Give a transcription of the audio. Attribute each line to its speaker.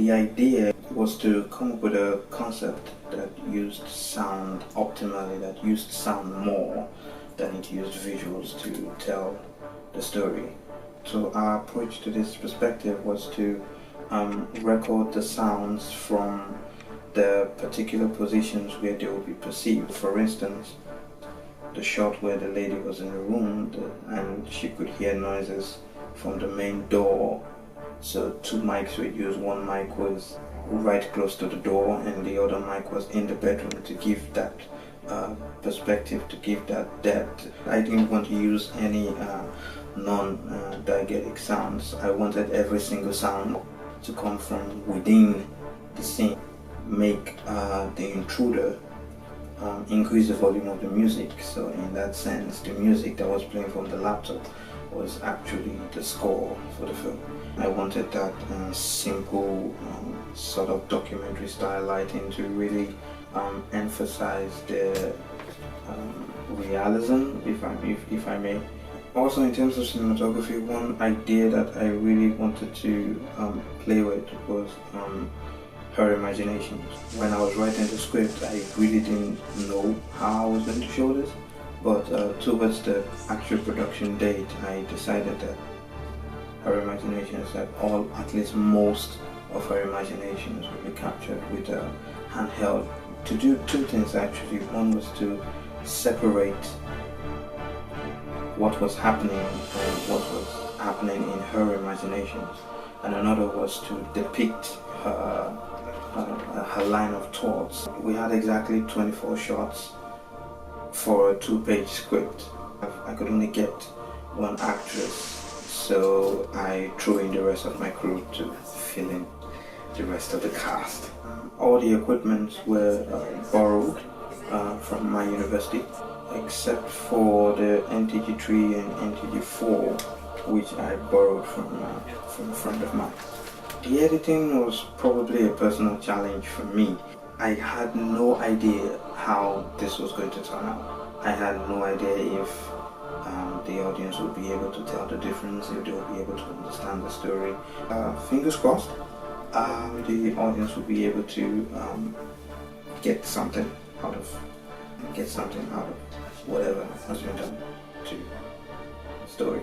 Speaker 1: The idea was to come up with a concept that used sound optimally, that used sound more than it used visuals to tell the story. So our approach to this perspective was to record the sounds from the particular positions where they will be perceived. For instance, the shot where the lady was in the room and she could hear noises from the main door. So two mics were used. One mic was right close to the door and the other mic was in the bedroom to give that perspective, to give that depth. I didn't want to use any non-diegetic sounds. I wanted every single sound to come from within the scene. Make the intruder increase the volume of the music. So in that sense, the music that was playing from the laptop was actually the score for the film. I wanted that simple sort of documentary style lighting to really emphasize the realism, if I may. Also, in terms of cinematography, one idea that I really wanted to play with was her imagination. When I was writing the script, I really didn't know how I was going to show this, but towards the actual production date, I decided that her imaginations, that at least most of her imaginations would be captured with a handheld. To do two things actually. One was to separate what was happening and what was happening in her imaginations, and another was to depict her line of thoughts. We had exactly 24 shots for a 2-page script. I could only get one actress, so I threw in the rest of my crew to fill in the rest of the cast. All the equipment were borrowed from my university, except for the NTG3 and NTG4, which I borrowed from a friend of mine. The editing was probably a personal challenge for me. I had no idea how this was going to turn out. I had no idea if the audience would be able to tell the difference, if they would be able to understand the story. Fingers crossed, the audience would be able to get something out of whatever has been done to the story.